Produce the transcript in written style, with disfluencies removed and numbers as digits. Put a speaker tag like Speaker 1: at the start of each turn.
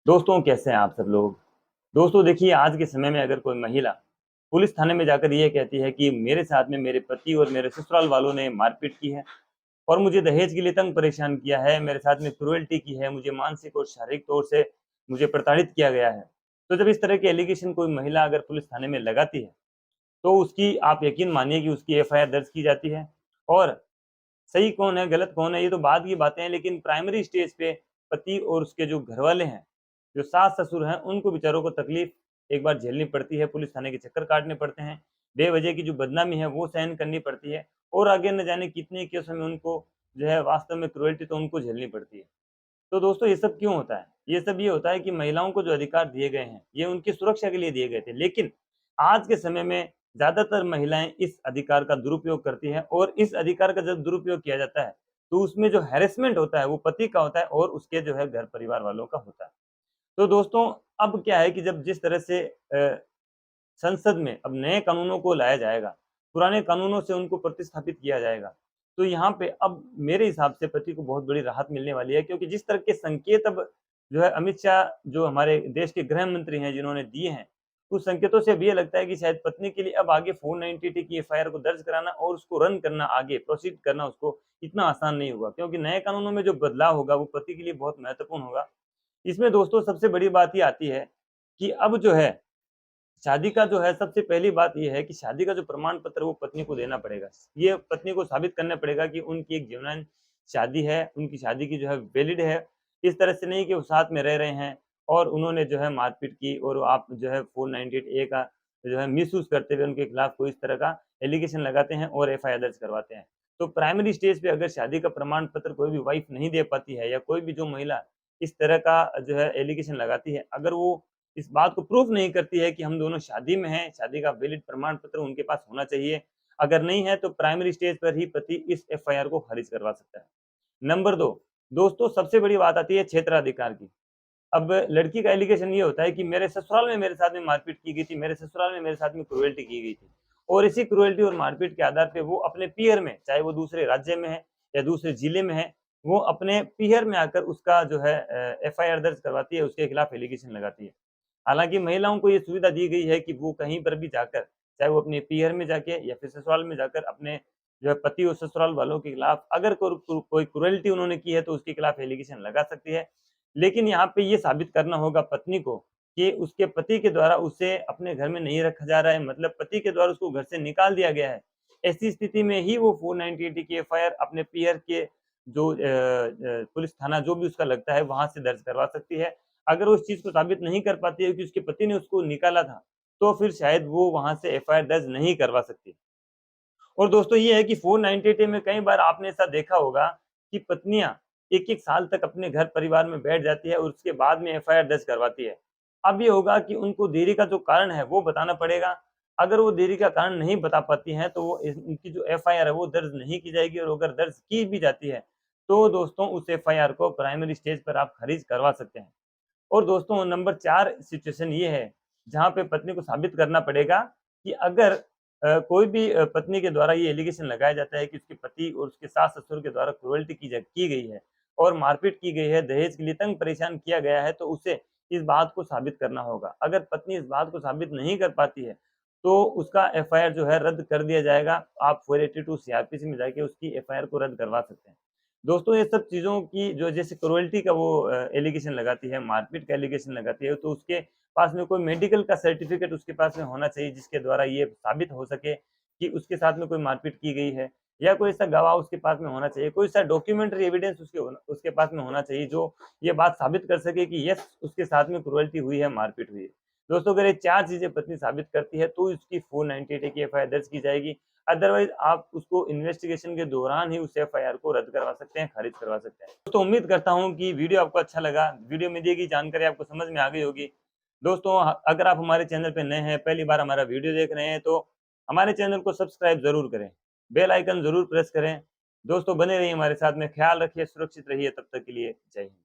Speaker 1: दोस्तों कैसे हैं आप सब लोग। दोस्तों देखिए, आज के समय में अगर कोई महिला पुलिस थाने में जाकर ये कहती है कि मेरे साथ में मेरे पति और मेरे ससुराल वालों ने मारपीट की है और मुझे दहेज के लिए तंग परेशान किया है, मेरे साथ में क्रूरल्टी की है, मुझे मानसिक और शारीरिक तौर से मुझे प्रताड़ित किया गया है। तो जब इस तरह के एलिगेशन कोई महिला अगर पुलिस थाने में लगाती है, तो उसकी आप यकीन मानिए कि उसकी एफआईआर दर्ज की जाती है। और सही कौन है, गलत कौन है, ये तो बाद की बातें हैं, लेकिन प्राइमरी स्टेज पे पति और उसके जो घरवाले हैं, जो सास-ससुर हैं, उनको बेचारों को तकलीफ़ एक बार झेलनी पड़ती है, पुलिस थाने के चक्कर काटने पड़ते हैं, बेवजह की जो बदनामी है, वो सहन करनी पड़ती है और आगे न जाने कितने केसों में उनको जो है वास्तव में क्रूरल्टी तो उनको झेलनी पड़ती है। तो दोस्तों ये सब क्यों होता है? ये सब ये होता है कि महिलाओं को जो अधिकार दिए गए हैं, ये उनकी सुरक्षा के लिए दिए गए थे। लेकिन आज के समय में ज़्यादातर महिलाएँ इस अधिकार का दुरुपयोग करती हैं और इस अधिकार का जब दुरुपयोग किया जाता है, तो उसमें जो हैरेसमेंट होता है, वो पति का होता है और उसके जो है घर परिवार वालों का होता है। तो दोस्तों अब क्या है कि जब जिस तरह से संसद में अब नए कानूनों को लाया जाएगा, पुराने कानूनों से उनको प्रतिस्थापित किया जाएगा। तो यहाँ पे अब मेरे हिसाब से पति को बहुत बड़ी राहत मिलने वाली है, क्योंकि जिस तरह के संकेत अब जो है अमित शाह जो हमारे देश के गृह मंत्री हैं जिन्होंने दिए हैं, उस संकेतों से अब ये लगता है कि शायद पत्नी के लिए अब आगे 490 की एफआईआर को दर्ज कराना और उसको रन करना, आगे प्रोसीड करना उसको इतना आसान नहीं होगा, क्योंकि नए कानूनों में जो बदलाव होगा वो पति के लिए बहुत महत्वपूर्ण होगा। इसमें दोस्तों सबसे बड़ी बात ये आती है कि अब जो है शादी का जो है सबसे पहली बात ये है कि शादी का जो प्रमाण पत्र वो पत्नी को देना पड़ेगा। ये पत्नी को साबित करना पड़ेगा कि उनकी एक जेन्युइन शादी है, उनकी शादी की जो है वैलिड है। इस तरह से नहीं कि वो साथ में रह रहे हैं और उन्होंने जो है मारपीट की और आप जो है 498 ए का जो है मिसयूज़ करते हुए उनके खिलाफ कोई इस तरह का एलिगेशन लगाते हैं और एफआईआर दर्ज करवाते हैं। तो प्राइमरी स्टेज पे अगर शादी का प्रमाण पत्र कोई भी वाइफ़ नहीं दे पाती है या कोई भी जो महिला इस तरह का जो है एलिगेशन लगाती है, अगर वो इस बात को प्रूफ नहीं करती है कि हम दोनों शादी में हैं, शादी का वैलिड प्रमाण पत्र उनके पास होना चाहिए। अगर नहीं है तो प्राइमरी स्टेज पर ही पति इस एफआईआर को खारिज करवा सकता है। नंबर 2, दोस्तों सबसे बड़ी बात आती है क्षेत्राधिकार की। अब लड़की का एलिगेशन ये होता है कि मेरे ससुराल में मेरे साथ में मारपीट की गई थी, मेरे ससुराल में मेरे साथ में क्रूरल्टी की गई थी। और इसी क्रूरल्टी और मारपीट के आधार पे वो अपने पीहर में, चाहे वो दूसरे राज्य में है या दूसरे जिले में है, वो अपने पीहर में आकर उसका जो है एफआईआर दर्ज करवाती है, उसके खिलाफ एलिगेशन लगाती है। हालाँकि महिलाओं को ये सुविधा दी गई है कि वो कहीं पर भी जाकर, चाहे वो अपने पीहर में जाके या फिर ससुराल में जाकर अपने जो है पति और ससुराल वालों के खिलाफ अगर कोई क्रूरल्टी उन्होंने की है तो उसके खिलाफ एलिगेशन लगा सकती है। लेकिन यहाँ पे ये साबित करना होगा पत्नी को कि उसके पति के द्वारा उसे अपने घर में नहीं रखा जा रहा है, मतलब पति के द्वारा उसको घर से निकाल दिया गया है। ऐसी स्थिति में ही वो 498 की एफआईआर अपने पीहर के जो पुलिस थाना जो भी उसका लगता है वहाँ से दर्ज करवा सकती है। अगर वो इस चीज़ को साबित नहीं कर पाती है कि उसके पति ने उसको निकाला था, तो फिर शायद वो वहाँ से एफआईआर दर्ज नहीं करवा सकती। और दोस्तों ये है कि 498 में कई बार आपने ऐसा देखा होगा कि पत्नियाँ 1-1 साल तक अपने घर परिवार में बैठ जाती है और उसके बाद में एफआईआर दर्ज करवाती है। अब ये होगा कि उनको देरी का जो कारण है वो बताना पड़ेगा। अगर वो देरी का कारण नहीं बता पाती हैं तो वो उनकी जो एफआईआर है वो दर्ज नहीं की जाएगी और अगर दर्ज की भी जाती है, तो दोस्तों उस एफआईआर को प्राइमरी स्टेज पर आप खारिज करवा सकते हैं। और दोस्तों नंबर 4 सिचुएशन ये है, जहाँ पे पत्नी को साबित करना पड़ेगा कि अगर कोई भी पत्नी के द्वारा ये एलिगेशन लगाया जाता है कि उसके पति और उसके सास-ससुर के द्वारा क्रूरल्टी की गई है और मारपीट की गई है, दहेज के लिए तंग परेशान किया गया है, तो उसे इस बात को साबित करना होगा। अगर पत्नी इस बात को साबित नहीं कर पाती है, तो उसका एफआईआर जो है रद्द कर दिया जाएगा। आप 482 सीआरपीसी में जाके उसकी एफआईआर को रद्द करवा सकते हैं। दोस्तों ये सब चीज़ों की जो जैसे क्रूरल्टी का वो एलिगेशन लगाती है, मारपीट का एलिगेशन लगाती है, तो उसके पास में कोई मेडिकल का सर्टिफ़िकेट उसके पास में होना चाहिए, जिसके द्वारा ये साबित हो सके कि उसके साथ में कोई मारपीट की गई है या कोई ऐसा गवाह उसके पास में होना चाहिए, कोई ऐसा डॉक्यूमेंट्री एविडेंस उसके पास में होना चाहिए, जो ये बात साबित कर सके कि यस उसके साथ में क्रूरल्टी हुई है, मारपीट हुई है। दोस्तों अगर ये 4 चीज़ें पत्नी साबित करती है, तो इसकी 498 की एफआईआर दर्ज की जाएगी। अदरवाइज़ आप उसको इन्वेस्टिगेशन के दौरान ही उस एफआईआर को रद्द करवा सकते हैं, खारिज करवा सकते हैं। दोस्तों उम्मीद करता हूँ कि वीडियो आपको अच्छा लगा, वीडियो में दी गई जानकारी आपको समझ में आ गई होगी। दोस्तों अगर आप हमारे चैनल पे नए हैं, पहली बार हमारा वीडियो देख रहे हैं, तो हमारे चैनल को सब्सक्राइब ज़रूर करें, बेल आइकन ज़रूर प्रेस करें। दोस्तों बने रहिए हमारे साथ में, ख्याल रखिए, सुरक्षित रहिए, तब तक के लिए जय हिंद।